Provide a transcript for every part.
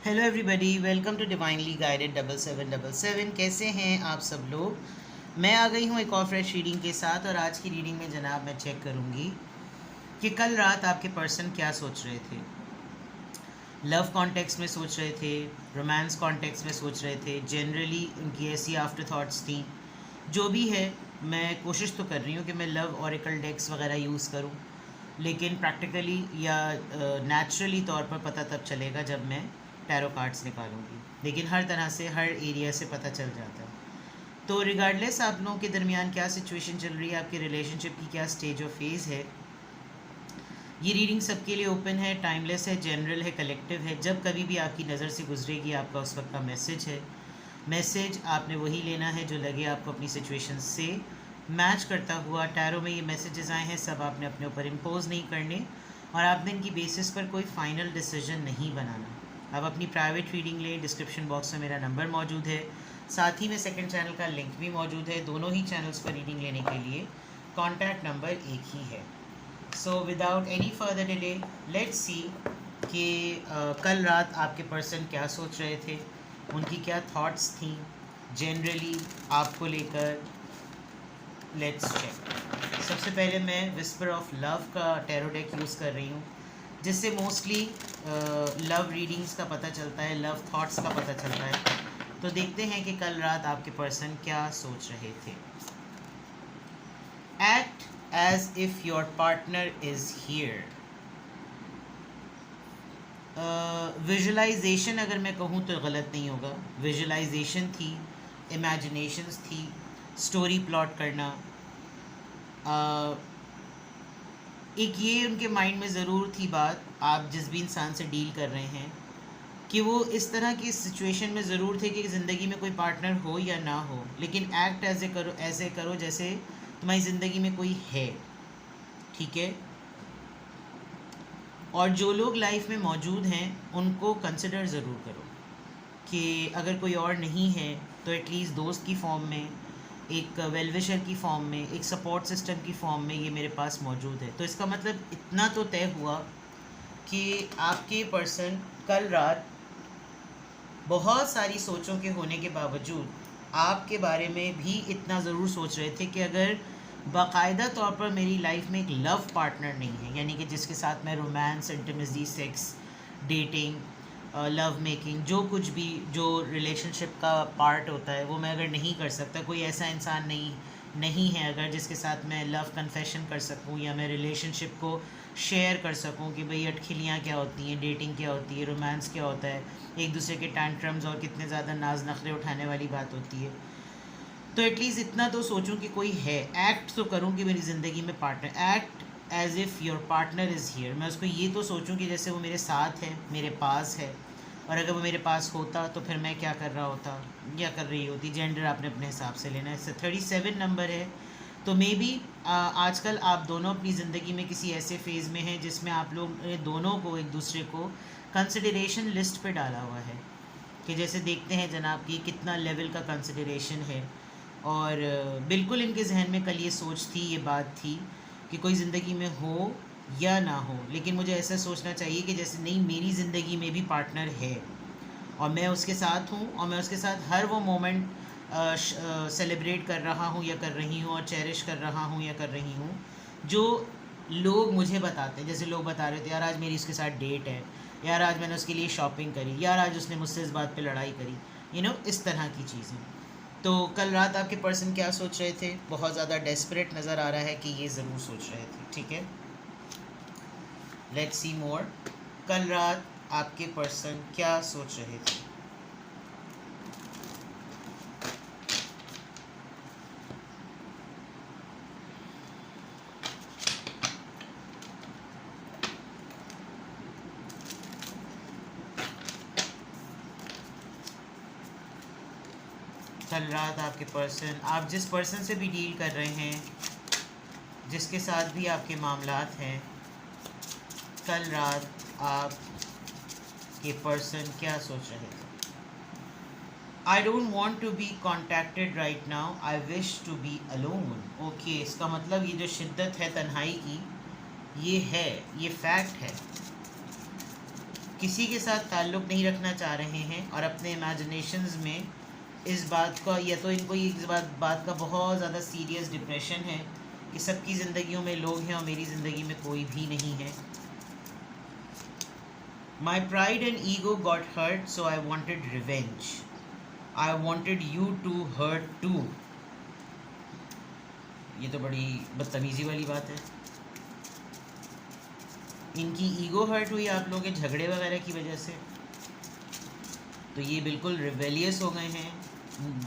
Hello everybody, welcome to divinely guided 7777। कैसे हैं आप सब लोग। मैं आ गई हूँ एक और फ्रेश रीडिंग के साथ। और आज की रीडिंग में जनाब मैं चेक करूँगी कि कल रात आपके पर्सन क्या सोच रहे थे। लव कॉन्टेक्स्ट में सोच रहे थे, रोमांस कॉन्टेक्स्ट में सोच रहे थे, जनरली उनकी ऐसी आफ्टर थाट्स थी। जो भी है, मैं कोशिश तो कर रही हूँ कि मैं लव ऑरेकल डेक्स वगैरह यूज़ करूँ, लेकिन प्रैक्टिकली या नेचुरली तौर पर पता तब चलेगा जब मैं टैरो कार्ड्स निकालूंगी। लेकिन हर तरह से हर एरिया से पता चल जाता है। तो रिगार्डलेस आप लोगों के दरमियान क्या सिचुएशन चल रही है, आपकी रिलेशनशिप की क्या स्टेज और फेज़ है, ये रीडिंग सबके लिए ओपन है, टाइमलेस है, जनरल है, कलेक्टिव है। जब कभी भी आपकी नज़र से गुजरेगी आपका उस वक्त का मैसेज है। मैसेज आपने वही लेना है जो लगे आपको अपनी सिचुएशन से मैच करता हुआ। टैरो में ये मैसेजेस आए हैं, सब आपने अपने ऊपर इम्पोज नहीं करने और आपने इनकी बेसिस पर कोई फाइनल डिसीजन नहीं बनाना। आप अपनी प्राइवेट रीडिंग लें। डिस्क्रिप्शन बॉक्स में मेरा नंबर मौजूद है, साथ ही में सेकंड चैनल का लिंक भी मौजूद है। दोनों ही चैनल्स पर रीडिंग लेने के लिए कॉन्टैक्ट नंबर एक ही है। So without any further delay let's see कि कल रात आपके पर्सन क्या सोच रहे थे, उनकी क्या थॉट्स थी जनरली आपको लेकर। Let's check. सबसे पहले मैं विस्पर ऑफ लव का टैरो डेक यूज़ कर रही हूँ, जिससे मोस्टली लव रीडिंग्स का पता चलता है, लव थॉट्स का पता चलता है। तो देखते हैं कि कल रात आपके पर्सन क्या सोच रहे थे। Act as if your partner is here. Visualisation अगर मैं कहूँ तो गलत नहीं होगा। विजुअलाइजेशन थी, इमेजिनेशंस थी, स्टोरी प्लॉट करना। एक ये उनके माइंड में ज़रूर थी बात, आप जिस भी इंसान से डील कर रहे हैं, कि वो इस तरह की सिचुएशन में ज़रूर थे कि ज़िंदगी में कोई पार्टनर हो या ना हो, लेकिन एक्ट ऐसे करो जैसे तुम्हारी ज़िंदगी में कोई है। ठीक है। और जो लोग लाइफ में मौजूद हैं उनको कंसिडर ज़रूर करो कि अगर कोई और नहीं है तो एटलीस्ट दोस्त की फॉर्म में, एक वेलविशर की फॉर्म में, एक सपोर्ट सिस्टम की फॉर्म में ये मेरे पास मौजूद है। तो इसका मतलब इतना तो तय हुआ कि आपके पर्सन कल रात बहुत सारी सोचों के होने के बावजूद आपके बारे में भी इतना ज़रूर सोच रहे थे कि अगर बाकायदा तौर पर मेरी लाइफ में एक लव पार्टनर नहीं है, यानी कि जिसके साथ मैं romance, intimacy, sex, dating, love making, जो कुछ भी जो रिलेशनशिप का पार्ट होता है वो मैं अगर नहीं कर सकता, कोई ऐसा इंसान नहीं है अगर जिसके साथ मैं लव कन्फेशन कर सकूं या मैं रिलेशनशिप को शेयर कर सकूं कि भाई अटखिलियाँ क्या होती हैं, डेटिंग क्या होती है, रोमांस क्या होता है, एक दूसरे के टैंट्रम्स और कितने ज़्यादा नाज नखरे उठाने वाली बात होती है। तो एटलीस्ट इतना तो सोचूं कि कोई है। एक्ट तो करूं कि मेरी ज़िंदगी में partner, act as if your partner is here. मैं उसको ये तो सोचूं कि जैसे वो मेरे साथ है, मेरे पास है, और अगर वो मेरे पास होता तो फिर मैं क्या कर रहा होता या कर रही होती। जेंडर आपने अपने हिसाब से लेना है। 37 नंबर है। तो मे बी आजकल आप दोनों अपनी ज़िंदगी में किसी ऐसे फेज़ में हैं जिसमें आप लोग दोनों को एक दूसरे को कंसिडरेशन लिस्ट पे डाला हुआ है कि जैसे देखते हैं जनाब कि कितना लेवल का कंसिडरेशन है। और बिल्कुल इनके जहन में कल ये सोच थी, ये बात थी कि कोई ज़िंदगी में हो या ना हो, लेकिन मुझे ऐसा सोचना चाहिए कि जैसे नहीं, मेरी ज़िंदगी में भी पार्टनर है और मैं उसके साथ हूँ और मैं उसके साथ हर वो मोमेंट सेलिब्रेट कर रहा हूँ या कर रही हूँ और चेरिश कर रहा हूँ या कर रही हूँ जो लोग मुझे बताते हैं। जैसे लोग बता रहे थे, यार आज मेरी उसके साथ डेट है, यार आज मैंने उसके लिए शॉपिंग करी, यार आज उसने मुझसे इस बात पे लड़ाई करी, इस तरह की चीज़ें। तो कल रात आपके पर्सन क्या सोच रहे थे, बहुत ज़्यादा डेस्परेट नज़र आ रहा है कि ये ज़रूर सोच रहे थे। ठीक है, लेट्स सी मोर। कल रात आपके पर्सन क्या सोच रहे थे। कल रात आपके पर्सन, आप जिस पर्सन से भी डील कर रहे हैं, जिसके साथ भी आपके मामलात हैं, कल रात आप के पर्सन क्या सोच रहे थे। I don't want to be contacted right now, I wish to be alone. Okay, इसका मतलब ये जो शिद्दत है तन्हाई की, ये है, ये फैक्ट है किसी के साथ ताल्लुक़ नहीं रखना चाह रहे हैं और अपने इमेजिनेशंस में इस बात का, या तो इनको ये इस बात का बहुत ज़्यादा सीरियस डिप्रेशन है कि सबकी ज़िंदगियों में लोग हैं और मेरी ज़िंदगी में कोई भी नहीं है. My pride and ego got hurt, so I wanted revenge. I wanted you to hurt too. ये तो बड़ी बदतमीज़ी वाली बात है. इनकी ईगो हर्ट हुई आप लोगों के झगड़े वगैरह की वजह से, तो ये बिल्कुल रिबेलियस हो गए हैं,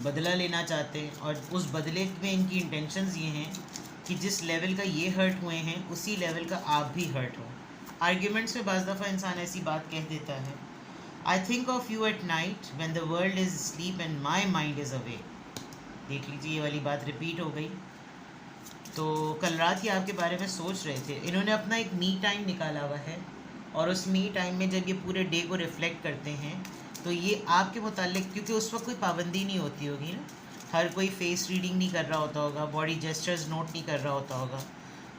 बदला लेना चाहते हैं. और उस बदले में इनकी इंटेंशंस ये हैं कि जिस लेवल का ये हर्ट हुए हैं उसी लेवल का आप भी हर्ट हो. आर्ग्यूमेंट्स में बाज़ दफ़ा इंसान ऐसी बात कह देता है, I think of you at night when the world is sleep and my mind is away. देख लीजिए, ये वाली बात रिपीट हो गई. तो कल रात ही आपके बारे में सोच रहे थे. इन्होंने अपना एक मी टाइम निकाला हुआ है और उस मी टाइम में जब ये पूरे डे को रिफ़्लेक्ट करते हैं तो ये आपके मुतालिक, क्योंकि उस वक्त कोई पाबंदी नहीं होती होगी ना, हर कोई फेस रीडिंग नहीं कर रहा होता होगा, बॉडी जेस्चर्स नोट नहीं कर रहा होता होगा,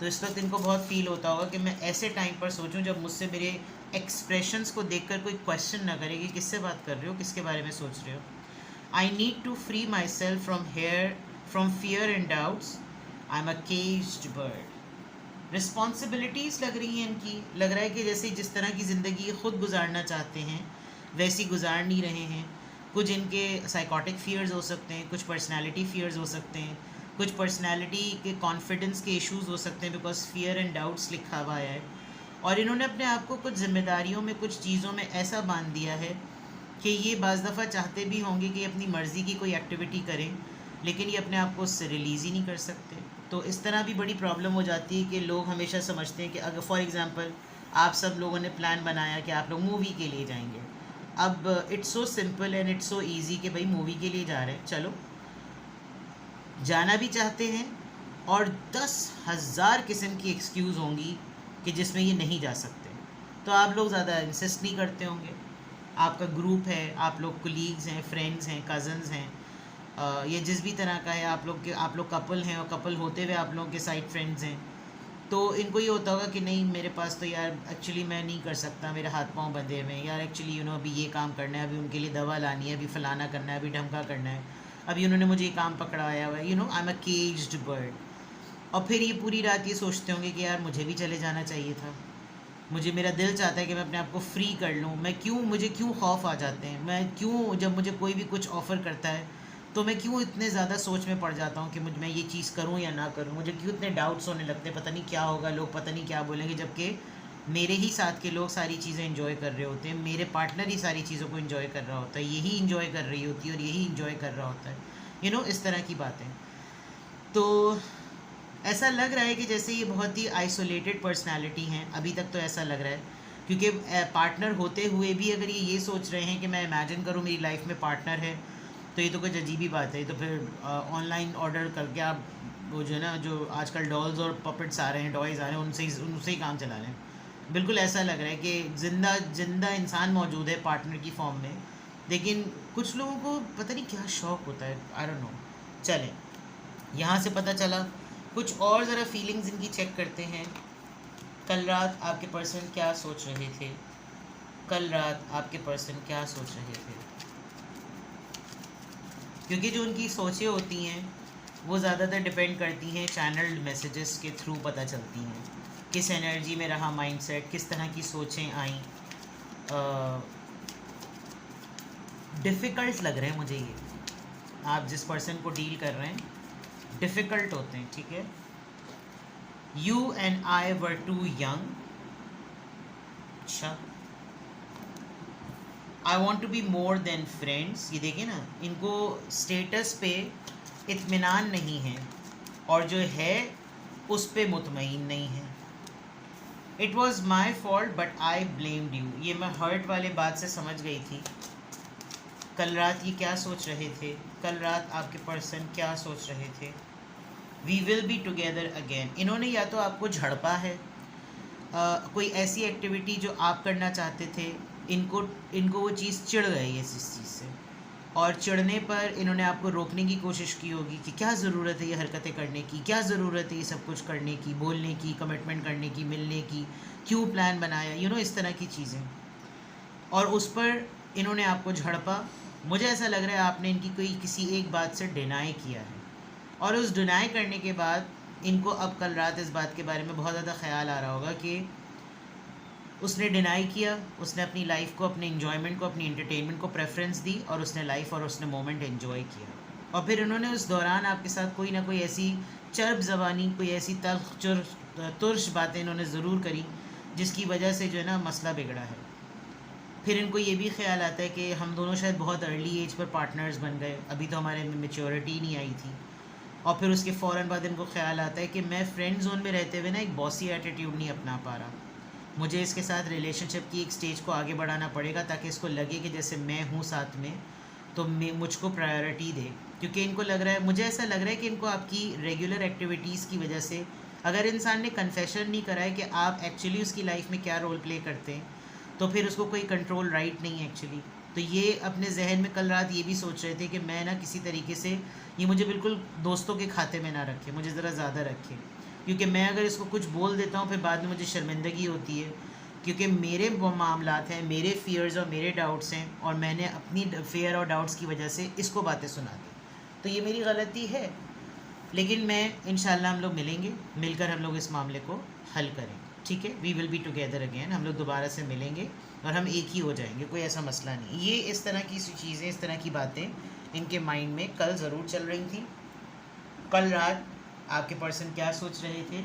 तो इस वक्त इनको बहुत फील होता होगा कि मैं ऐसे टाइम पर सोचूं जब मुझसे मेरे एक्सप्रेशंस को देखकर कोई क्वेश्चन ना करे कि किससे बात कर रहे हो, किसके बारे में सोच रहे हो. I need to free myself from fear and doubts. I am a caged bird. Responsibilities लग रही हैं इनकी. लग रहा है कि जैसे जिस तरह की ज़िंदगी ख़ुद गुजारना चाहते हैं वैसी गुजार नहीं रहे हैं. कुछ इनके साइकोटिक फियर्स हो सकते हैं, कुछ पर्सनालिटी फियर्स हो सकते हैं, कुछ पर्सनालिटी के कॉन्फिडेंस के इश्यूज़ हो सकते हैं, बिकॉज फियर एंड डाउट्स लिखा हुआ है. और इन्होंने अपने आप को कुछ ज़िम्मेदारियों में, कुछ चीज़ों में ऐसा बांध दिया है कि ये बाज़ दफ़ा चाहते भी होंगे कि अपनी मर्ज़ी की कोई एक्टिविटी करें, लेकिन ये अपने आप को उससे रिलीज़ ही नहीं कर सकते. तो इस तरह भी बड़ी प्रॉब्लम हो जाती है कि लोग हमेशा समझते हैं कि अगर फॉर एग्ज़ाम्पल आप सब लोगों ने प्लान बनाया कि आप लोग मूवी के लिए जाएंगे. अब it's so simple and it's so easy कि भाई मूवी के लिए जा रहे हैं, चलो जाना भी चाहते हैं, और 10,000 किस्म की एक्सक्यूज़ होंगी कि जिसमें ये नहीं जा सकते. तो आप लोग ज़्यादा इंसिस्ट नहीं करते होंगे. आपका ग्रुप है, आप लोग कोलीग्स हैं, फ्रेंड्स हैं, कज़न्स हैं, ये जिस भी तरह का है, आप लोग कपल हैं और कपल होते हुए आप लोगों के साइड फ्रेंड्स हैं, तो इनको ये होता होगा कि नहीं मेरे पास तो यार एक्चुअली मैं नहीं कर सकता, मेरे हाथ पांव बंधे हुए हैं यार, एक्चुअली अभी ये काम करना है, अभी उनके लिए दवा लानी है, अभी फ़लाना करना है, अभी ढमका करना है, अभी उन्होंने मुझे ये काम पकड़ाया हुआ है, आई एम अ केज्ड बर्ड. और फिर ये पूरी रात ये सोचते होंगे कि यार मुझे भी चले जाना चाहिए था, मेरा दिल चाहता है कि मैं अपने आप को फ्री कर लूँ, मुझे क्यों खौफ आ जाते हैं, मैं क्यों जब मुझे कोई भी कुछ ऑफ़र करता है तो मैं क्यों इतने ज़्यादा सोच में पड़ जाता हूँ कि मैं ये चीज़ करूँ या ना करूँ, मुझे क्यों इतने डाउट्स होने लगते हैं, पता नहीं क्या होगा, लोग पता नहीं क्या बोलेंगे, जबकि मेरे ही साथ के लोग सारी चीज़ें एंजॉय कर रहे होते हैं, मेरे पार्टनर ही सारी चीज़ों को एंजॉय कर रहा होता है, यही एंजॉय कर रही होती है और यही एंजॉय कर रहा होता है, इस तरह की बातें. तो ऐसा लग रहा है कि जैसे ये बहुत ही आइसोलेटेड पर्सनैलिटी हैं, अभी तक तो ऐसा लग रहा है, क्योंकि पार्टनर होते हुए भी अगर ये सोच रहे हैं कि मैं इमेजिन करूँ मेरी लाइफ में पार्टनर है, तो ये तो कुछ अजीब ही बात है. तो फिर ऑनलाइन ऑर्डर करके आप वो जो है ना, जो आजकल डॉल्स और पपेट्स आ रहे हैं, टॉयज़ आ रहे हैं, उनसे ही काम चला लें. बिल्कुल ऐसा लग रहा है कि जिंदा इंसान मौजूद है पार्टनर की फॉर्म में, लेकिन कुछ लोगों को पता नहीं क्या शौक़ होता है, आई डोंट नो. चलें, यहाँ से पता चला. कुछ और ज़रा फीलिंग्स इनकी चेक करते हैं. कल रात आपके पर्सन क्या सोच रहे थे, कल रात आपके पर्सन क्या सोच रहे थे, क्योंकि जो उनकी सोचें होती हैं वो ज़्यादातर डिपेंड करती हैं चैनल्ड मैसेजेस के थ्रू पता चलती हैं. किस एनर्जी में रहा माइंडसेट, किस तरह की सोचें आईं. डिफ़िकल्ट लग रहे हैं मुझे ये, आप जिस पर्सन को डील कर रहे हैं डिफ़िकल्ट होते हैं, ठीक है. You and I were too young. अच्छा, I want to be more than friends. ये देखिए ना, इनको स्टेटस पे इत्मीनान नहीं है और जो है उस पे मुतमईन नहीं है. It was my fault but I blamed you. ये मैं हर्ट वाले बात से समझ गई थी. कल रात ये क्या सोच रहे थे, कल रात आपके पर्सन क्या सोच रहे थे. We will be together again. इन्होंने या तो आपको झड़पा है, कोई ऐसी एक्टिविटी जो आप करना चाहते थे, इनको वो चीज़ चिढ़ गई है इस चीज़ से, और चिढ़ने पर इन्होंने आपको रोकने की कोशिश की होगी कि क्या ज़रूरत है ये हरकतें करने की, क्या ज़रूरत है ये सब कुछ करने की, बोलने की, कमिटमेंट करने की, मिलने की, क्यों प्लान बनाया, इस तरह की चीज़ें. और उस पर इन्होंने आपको झड़पा। मुझे ऐसा लग रहा है आपने इनकी कोई किसी एक बात से डिनाई किया है, और उस डिनाई करने के बाद इनको अब कल रात इस बात के बारे में बहुत ज़्यादा ख्याल आ रहा होगा कि उसने डिनाई किया, उसने अपनी लाइफ को, अपने इन्जॉयमेंट को, अपनी एंटरटेनमेंट को प्रेफरेंस दी, और उसने लाइफ और उसने मोमेंट एंजॉय किया। और फिर उन्होंने उस दौरान आपके साथ कोई ना कोई ऐसी चर्ब ज़बानी, कोई ऐसी तुर्श बातें इन्होंने ज़रूर करी जिसकी वजह से जो है ना मसला बिगड़ा है। फिर इनको ये भी ख्याल आता है कि हम दोनों शायद बहुत अर्ली एज पर पार्टनर्स बन गए, अभी तो हमारे में मेच्योरिटी नहीं आई थी। और फिर उसके फ़ौरन बाद इनको ख्याल आता है कि मैं फ्रेंड जोन में रहते हुए ना एक बॉसी एटीट्यूड नहीं अपना पा रहा, मुझे इसके साथ रिलेशनशिप की एक स्टेज को आगे बढ़ाना पड़ेगा ताकि इसको लगे कि जैसे मैं हूँ साथ में, तो मैं मुझको प्रायोरिटी दे। क्योंकि इनको लग रहा है, मुझे ऐसा लग रहा है कि इनको आपकी रेगुलर एक्टिविटीज़ की वजह से, अगर इंसान ने कन्फेशन नहीं करा है कि आप एक्चुअली उसकी लाइफ में क्या रोल प्ले करते हैं, तो फिर उसको कोई कंट्रोल राइट नहीं है एक्चुअली। तो ये अपने जहन में कल रात ये भी सोच रहे थे कि मैं ना किसी तरीके से ये मुझे बिल्कुल दोस्तों के खाते में ना रखे, मुझे ज़रा ज़्यादा रखे, क्योंकि मैं अगर इसको कुछ बोल देता हूँ फिर बाद में मुझे शर्मिंदगी होती है, क्योंकि मेरे वो मामलात हैं, मेरे फ़ियर्स और मेरे डाउट्स हैं, और मैंने अपनी फ़ियर और डाउट्स की वजह से इसको बातें सुना दी। तो ये मेरी गलती है, लेकिन मैं इंशाल्लाह हम लोग मिलेंगे, मिलकर हम लोग इस मामले को हल करेंगे, ठीक है। We will be together again, हम लोग दोबारा से मिलेंगे और हम एक ही हो जाएंगे, कोई ऐसा मसला नहीं। ये इस तरह की चीज़ें, इस तरह की बातें इनके माइंड में कल ज़रूर चल रही थी। कल रात आपके पर्सन क्या सोच रहे थे,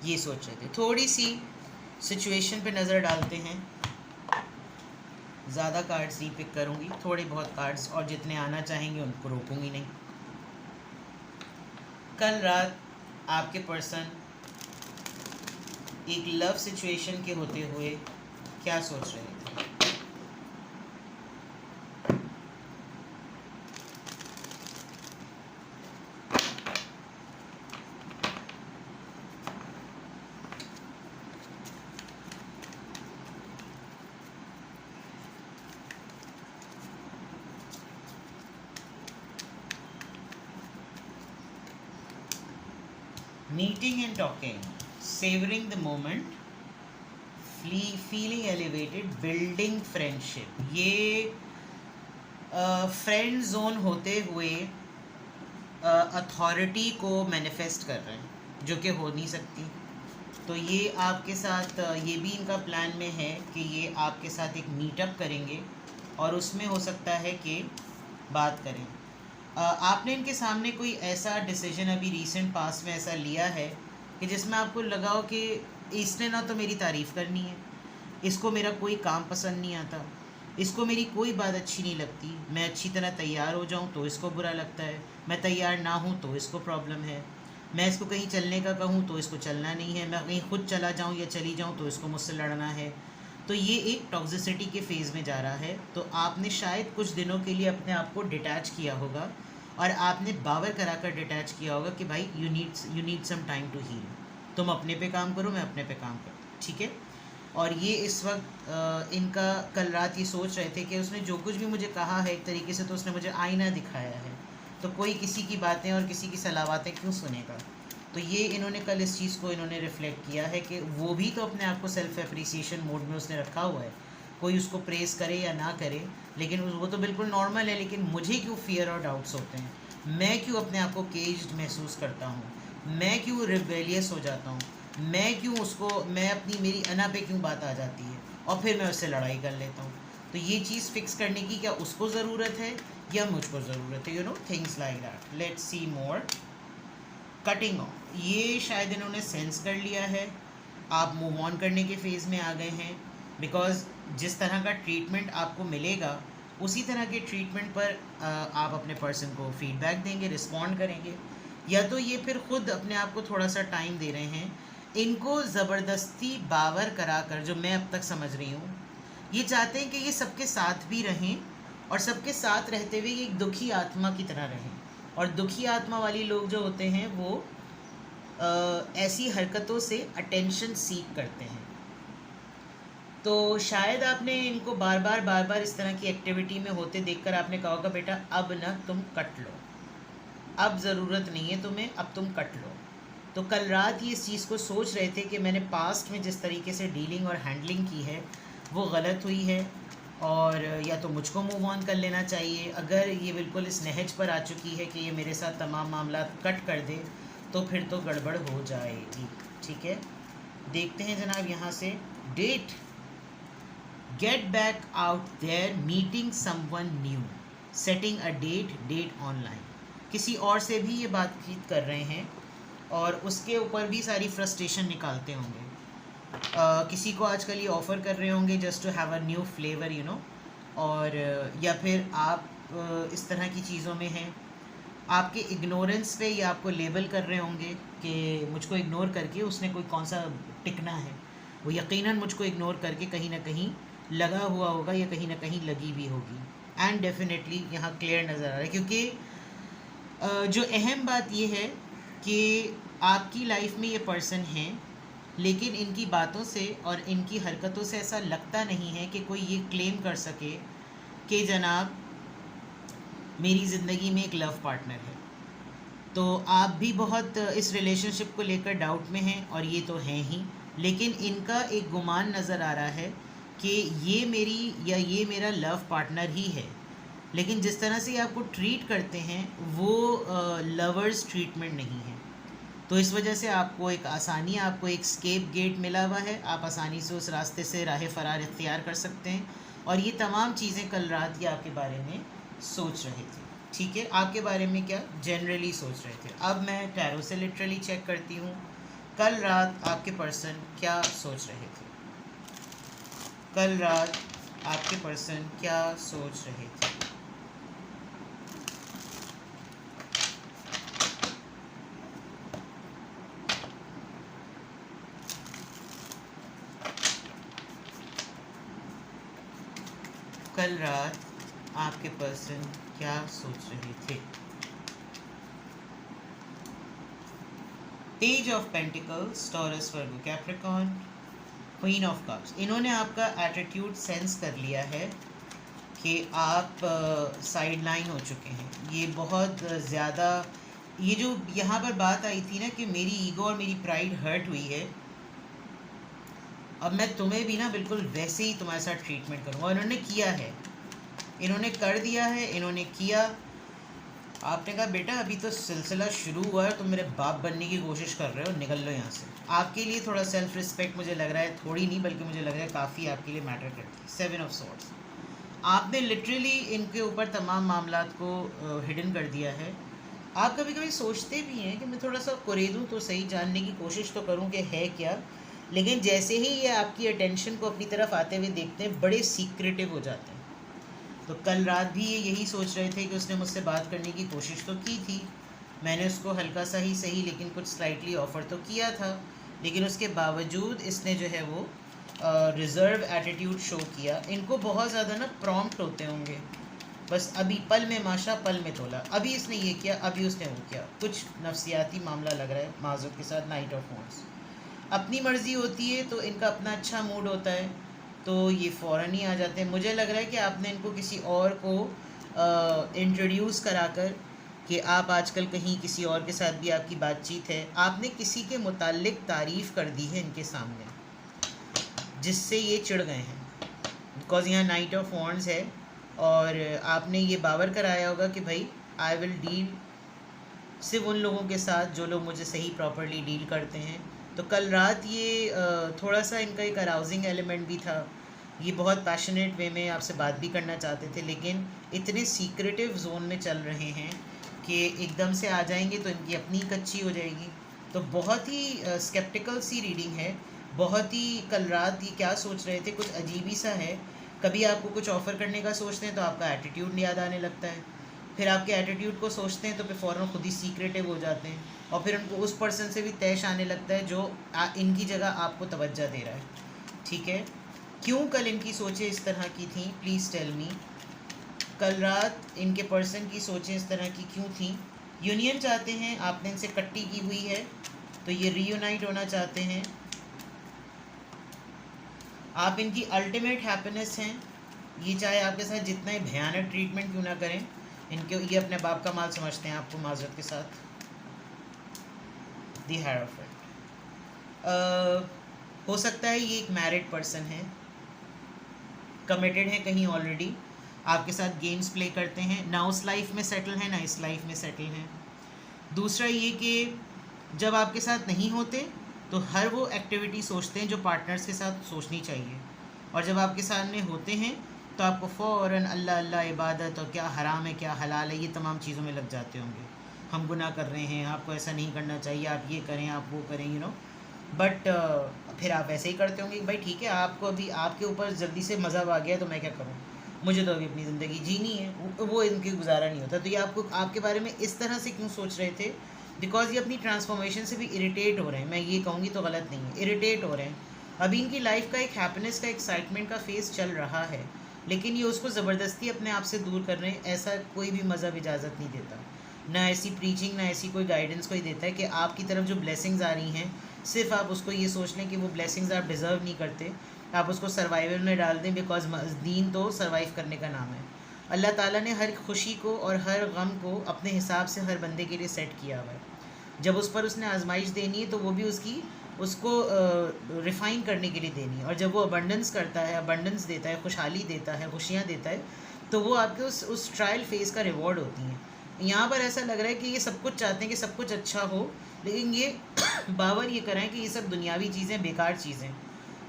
ये सोच रहे थे। थोड़ी सी सिचुएशन पे नज़र डालते हैं। ज़्यादा कार्ड्स नहीं पिक करूँगी, थोड़े बहुत कार्ड्स, और जितने आना चाहेंगे उनको रोकूँगी नहीं। कल रात आपके पर्सन एक लव सिचुएशन के होते हुए क्या सोच रहे थे। Meeting and talking, savoring the moment, feeling elevated, building friendship। ये फ्रेंड जोन होते हुए अथॉरिटी को मैनिफेस्ट कर रहे हैं, जो कि हो नहीं सकती। तो ये आपके साथ ये भी इनका प्लान में है कि ये आपके साथ एक मीटअप करेंगे, और उसमें हो सकता है कि बात करें। आपने इनके सामने कोई ऐसा डिसीजन अभी रीसेंट पास में ऐसा लिया है कि जिसमें आपको लगा हो कि इसने ना तो मेरी तारीफ़ करनी है, इसको मेरा कोई काम पसंद नहीं आता, इसको मेरी कोई बात अच्छी नहीं लगती, मैं अच्छी तरह तैयार हो जाऊं तो इसको बुरा लगता है, मैं तैयार ना हूं तो इसको प्रॉब्लम है, मैं इसको कहीं चलने का कहूं तो इसको चलना नहीं है, मैं कहीं खुद चला जाऊं या चली जाऊं तो इसको मुझसे लड़ना है। तो ये एक टॉक्सिसिटी के फेज़ में जा रहा है। तो आपने शायद कुछ दिनों के लिए अपने आप को डिटैच किया होगा, और आपने बावर करा कर डिटैच किया होगा कि भाई you need some time to heal, तुम अपने पे काम करो, मैं अपने पे काम करता, ठीक है। और ये इस वक्त इनका कल रात ये सोच रहे थे कि उसने जो कुछ भी मुझे कहा है एक तरीके से तो उसने मुझे आईना दिखाया है, तो कोई किसी की बातें और किसी की सलावातें क्यों सुनेगा। तो ये इन्होंने कल इस चीज़ को इन्होंने रिफ़्लेक्ट किया है कि वो भी तो अपने आप को सेल्फ एप्रिसिएशन मोड में उसने रखा हुआ है, कोई उसको प्रेस करे या ना करे, लेकिन वो तो बिल्कुल नॉर्मल है। लेकिन मुझे क्यों फियर और डाउट्स होते हैं, मैं क्यों अपने आप को केज्ड महसूस करता हूँ, मैं क्यों रिबेलियस हो जाता हूँ, मैं क्यों उसको, मैं अपनी मेरी अना पे क्यों बात आ जाती है और फिर मैं उससे लड़ाई कर लेता हूँ। तो ये चीज़ फिक्स करने की क्या उसको ज़रूरत है या मुझको ज़रूरत है, you know, things like that. Let's see more. Cutting of, ये शायद इन्होंने सेंस कर लिया है, आप मूव ऑन करने के फेज़ में आ गए हैं, बिकॉज जिस तरह का ट्रीटमेंट आपको मिलेगा उसी तरह के ट्रीटमेंट पर आप अपने पर्सन को फीडबैक देंगे, रिस्पॉन्ड करेंगे, या तो ये फिर ख़ुद अपने आप को थोड़ा सा टाइम दे रहे हैं। इनको ज़बरदस्ती बावर करा कर, जो मैं अब तक समझ रही हूँ, ये चाहते हैं कि ये सबके साथ भी रहें और सबके साथ रहते हुए एक दुखी आत्मा की तरह रहें। और दुखी आत्मा वाली लोग जो होते हैं वो ऐसी हरकतों से अटेंशन सीक करते हैं। तो शायद आपने इनको बार बार इस तरह की एक्टिविटी में होते देखकर आपने कहा होगा बेटा अब ना तुम कट लो, अब ज़रूरत नहीं है तुम्हें, अब तुम कट लो। तो कल रात ये इस चीज़ को सोच रहे थे कि मैंने पास्ट में जिस तरीके से डीलिंग और हैंडलिंग की है वो गलत हुई है और या तो मुझको मूव ऑन कर लेना चाहिए। अगर ये बिल्कुल इस नहज पर आ चुकी है कि ये मेरे साथ तमाम मामला कट कर दे तो फिर तो गड़बड़ हो जाएगी। ठीक है, देखते हैं जनाब यहाँ से। Date, get back out there, meeting someone new, setting a date online. किसी और से भी ये बातचीत कर रहे हैं और उसके ऊपर भी सारी फ्रस्ट्रेशन निकालते होंगे। किसी को आजकल ये ऑफ़र कर रहे होंगे just to have a new flavour you know, और या फिर आप इस तरह की चीज़ों में हैं, आपके इग्नोरेंस पे ये आपको लेबल कर रहे होंगे कि मुझको इग्नोर करके उसने कोई कौन सा टिकना है। वो यकीनन मुझको इग्नोर करके कहीं ना कहीं लगा हुआ होगा या कहीं ना कहीं लगी भी होगी। एंड डेफिनेटली यहाँ क्लियर नज़र आ रहा है, क्योंकि जो अहम बात ये है कि आपकी लाइफ में ये पर्सन हैं, लेकिन इनकी बातों से और इनकी हरकतों से ऐसा लगता नहीं है कि कोई ये क्लेम कर सके कि जनाब मेरी ज़िंदगी में एक लव पार्टनर है। तो आप भी बहुत इस रिलेशनशिप को लेकर डाउट में हैं और ये तो हैं ही, लेकिन इनका एक गुमान नज़र आ रहा है कि ये मेरी या ये मेरा लव पार्टनर ही है। लेकिन जिस तरह से ये आपको ट्रीट करते हैं वो लवर्स ट्रीटमेंट नहीं है। तो इस वजह से आपको एक आसानी, आपको एक स्केप गेट मिला हुआ है, आप आसानी से उस रास्ते से राह फरार इख्तियार कर सकते हैं। और ये तमाम चीज़ें कल रात ये आपके बारे में सोच रहे थे। ठीक है, आपके बारे में क्या जनरली सोच रहे थे। अब मैं टैरो से लिटरली चेक करती हूँ कल रात आपके पर्सन क्या सोच रहे थे। कल रात आपके पर्सन क्या सोच रहे थे। कल रात आपके पर्सन क्या सोच रहे थे। Page of pentacles, taurus, Virgo, Capricorn, queen of cups. इन्होंने आपका एटीट्यूड सेंस कर लिया है कि आप साइड लाइन हो चुके हैं। ये बहुत ज़्यादा, ये जो यहाँ पर बात आई थी ना कि मेरी ईगो और मेरी प्राइड हर्ट हुई है, अब मैं तुम्हें भी ना बिल्कुल वैसे ही तुम्हारे साथ ट्रीटमेंट करूँगा। इन्होंने किया है, इन्होंने कर दिया है, इन्होंने किया। आपने कहा बेटा अभी तो सिलसिला शुरू हुआ है, तुम मेरे बाप बनने की कोशिश कर रहे हो, निकल लो यहाँ से। आपके लिए थोड़ा सेल्फ रिस्पेक्ट मुझे लग रहा है, थोड़ी नहीं बल्कि मुझे लग रहा है काफ़ी आपके लिए मैटर करती है। 7 ऑफ सॉर्ड्स, आपने लिटरली इनके ऊपर तमाम मामलात को हिडन कर दिया है। आप कभी कभी सोचते भी हैं कि मैं थोड़ा सा कुरेदूँ तो सही, जानने की कोशिश तो करूँ कि है क्या, लेकिन जैसे ही ये आपकी अटेंशन को अपनी तरफ आते हुए देखते हैं बड़े सीक्रेटिव हो जाते हैं। तो कल रात भी ये यही सोच रहे थे कि उसने मुझसे बात करने की कोशिश तो की थी, मैंने उसको हल्का सा ही सही लेकिन कुछ स्लाइटली ऑफ़र तो किया था, लेकिन उसके बावजूद इसने जो है वो रिज़र्व एटीट्यूड शो किया। इनको बहुत ज़्यादा ना प्रॉम्प्ट होते होंगे, बस अभी पल में माशा पल में तोला, अभी इसने ये किया अभी उसने वो किया, कुछ नफ्सियाती मामला लग रहा है माज़ूर के साथ। नाइट ऑफ वॉन्ड्स, अपनी मर्ज़ी होती है तो इनका अपना अच्छा मूड होता है तो ये फ़ौरन ही आ जाते हैं। मुझे लग रहा है कि आपने इनको किसी और को इंट्रोड्यूस कराकर कि आप आजकल कहीं किसी और के साथ भी आपकी बातचीत है, आपने किसी के मुताल्लिक तारीफ़ कर दी है इनके सामने, जिससे ये चिढ़ गए हैं। बिकॉज़ यहाँ नाइट ऑफ वॉन्ड्स है और आपने ये बावर कराया होगा कि भाई आई विल डील सिर्फ उन लोगों के साथ जो लोग मुझे सही प्रॉपरली डील करते हैं। तो कल रात ये थोड़ा सा इनका एक अराउजिंग एलिमेंट भी था, ये बहुत पैशनेट वे में आपसे बात भी करना चाहते थे, लेकिन इतने सीक्रेटिव जोन में चल रहे हैं कि एकदम से आ जाएंगे तो इनकी अपनी कच्ची हो जाएगी। तो बहुत ही स्केप्टिकल सी रीडिंग है, बहुत ही कल रात ये क्या सोच रहे थे कुछ अजीब ही सा है। कभी आपको कुछ ऑफ़र करने का सोचते हैं तो आपका एटीट्यूड याद आने लगता है, फिर आपके एटीट्यूड को सोचते हैं तो फिर फ़ौरन खुद ही सीक्रेटिव हो जाते हैं और फिर उनको उस पर्सन से भी तैश आने लगता है जो इनकी जगह आपको तवज्जो दे रहा है। ठीक है, क्यों कल इनकी सोचें इस तरह की थी, प्लीज़ टेल मी। कल रात इनके पर्सन की सोचें इस तरह की क्यों थी। यूनियन चाहते हैं, आपने इनसे कट्टी की हुई है तो ये रीयूनाइट होना चाहते हैं। आप इनकी अल्टीमेट हैप्पीनेस हैं, ये चाहे आपके साथ जितना ही भयानक ट्रीटमेंट क्यों ना करें, इनके ये अपने बाप का माल समझते हैं आपको माजरत के साथ। दी हेरोफेंट, हो सकता है ये एक मैरिड पर्सन है, कमिटेड हैं कहीं ऑलरेडी, आपके साथ गेम्स प्ले करते हैं, ना उस लाइफ में सेटल हैं ना इस लाइफ में सेटल हैं। दूसरा ये कि जब आपके साथ नहीं होते तो हर वो एक्टिविटी सोचते हैं जो पार्टनर्स के साथ सोचनी चाहिए, और जब आपके सामने होते हैं तो आपको फ़ौरन अल्लाह अल्लाह इबादत और क्या हराम है क्या हलाल है ये तमाम चीज़ों में लग जाते होंगे। हम गुनाह कर रहे हैं, आपको ऐसा नहीं करना चाहिए, आप ये करें आप वो करें, यू नो। बट फिर आप ऐसे ही करते होंगे कि भाई ठीक है, आपको अभी आपके ऊपर जल्दी से मज़हब आ गया तो मैं क्या करूँ, मुझे तो अभी अपनी ज़िंदगी जीनी है, वो इनकी गुजारा नहीं होता। तो ये आपको आपके बारे में इस तरह से क्यों सोच रहे थे? बिकॉज ये अपनी ट्रांसफॉर्मेशन से भी इरिटेट हो रहे हैं। मैं ये कहूँगी तो गलत नहीं है, इरिटेट हो रहे हैं। अभी इनकी लाइफ का एक हैप्पीनेस का एक्साइटमेंट का फेज़ चल रहा है, लेकिन ये उसको ज़बरदस्ती अपने आप से दूर कर रहे हैं। ऐसा कोई भी मज़हब इजाज़त नहीं देता, ना ऐसी प्रीचिंग ना ऐसी कोई गाइडेंस कोई देता है कि आपकी तरफ जो ब्लेसिंग्स आ रही हैं सिर्फ आप उसको ये सोच लें कि वो ब्लेसिंग्स आप डिज़र्व नहीं करते, आप उसको सर्वाइवल में डाल दें। बिकॉज दीन तो सर्वाइव करने का नाम है। अल्लाह ताला ने हर खुशी को और हर गम को अपने हिसाब से हर बंदे के लिए सेट किया हुआ है। जब उस पर उसने आजमाइश देनी है तो वो भी उसको रिफ़ाइन करने के लिए देनी है। और जब वो अबंडेंस करता है, अबंडेंस देता है, खुशहाली देता है, खुशियाँ देता है, तो वो आपके उस ट्रायल फेज़ का रिवॉर्ड होती हैं। यहाँ पर ऐसा लग रहा है कि ये सब कुछ चाहते हैं कि सब कुछ अच्छा हो, लेकिन ये बावर ये कराएं कि ये सब दुनियावी चीज़ें बेकार चीज़ें,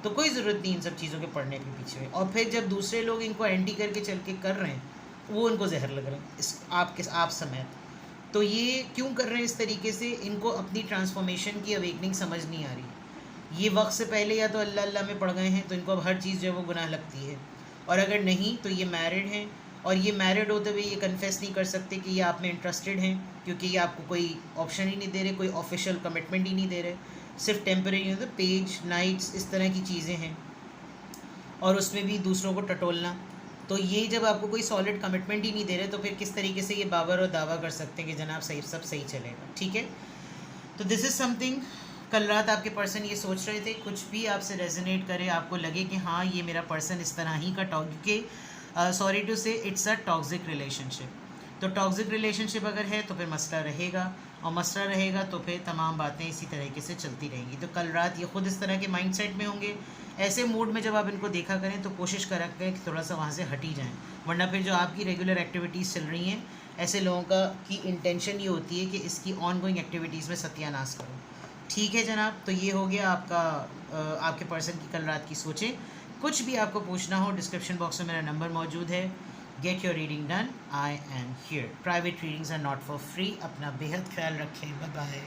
तो कोई ज़रूरत नहीं इन सब चीज़ों के पढ़ने के पीछे। और फिर जब दूसरे लोग इनको एंटी करके चल के कर रहे हैं, वो इनको जहर लग रहे हैं इस आप समेत। तो ये क्यों कर रहे हैं इस तरीके से? इनको अपनी ट्रांसफॉर्मेशन की अवेकनिंग समझ नहीं आ रही। ये वक्त से पहले या तो अल्लाह अल्लाह में पड़ गए हैं, तो इनको अब हर चीज़ जो है वो गुनाह लगती है। और अगर नहीं तो ये मैरिड हैं, और ये मैरिड होते हुए ये कन्फेस नहीं कर सकते कि ये आप में इंटरेस्टेड हैं, क्योंकि ये आपको कोई ऑप्शन ही नहीं दे रहे, कोई ऑफिशियल कमिटमेंट ही नहीं दे रहे, सिर्फ टेम्परेरी होते पेज नाइट्स इस तरह की चीज़ें हैं, और उसमें भी दूसरों को टटोलना। तो ये जब आपको कोई सॉलिड कमिटमेंट ही नहीं दे रहे, तो फिर किस तरीके से ये बाबर और दावा कर सकते हैं कि जनाब सही सब सही चलेगा? ठीक है, तो दिस इज़ समथिंग कल रात आपके पर्सन ये सोच रहे थे। कुछ भी आपसे रेजोनेट करे, आपको लगे कि हाँ ये मेरा पर्सन इस तरह ही का क्योंकि सॉरी टू से इट्स अ टॉक्सिक रिलेशनशिप। तो टॉक्सिक रिलेशनशिप अगर है तो फिर मसला रहेगा, और मसला रहेगा तो फिर तमाम बातें इसी तरीके से चलती रहेंगी। तो कल रात ये खुद इस तरह के माइंडसेट में होंगे। ऐसे मूड में जब आप इनको देखा करें तो कोशिश करें कि थोड़ा सा वहाँ से हट ही जाएँ, वरना फिर जो आपकी रेगुलर एक्टिविटीज़ चल रही हैं, ऐसे लोगों की इंटेंशन ये होती है कि इसकी ऑन गोइंग एक्टिविटीज़ में सत्यानाश करो। ठीक है जनाब, तो ये हो गया आपका आपके पर्सन की कल रात की सोचें। कुछ भी आपको पूछना हो डिस्क्रिप्शन बॉक्स में मेरा नंबर मौजूद है। Get your reading done, I am here. Private readings are not for free. अपना बेहद ख्याल रखें, बाय बाय।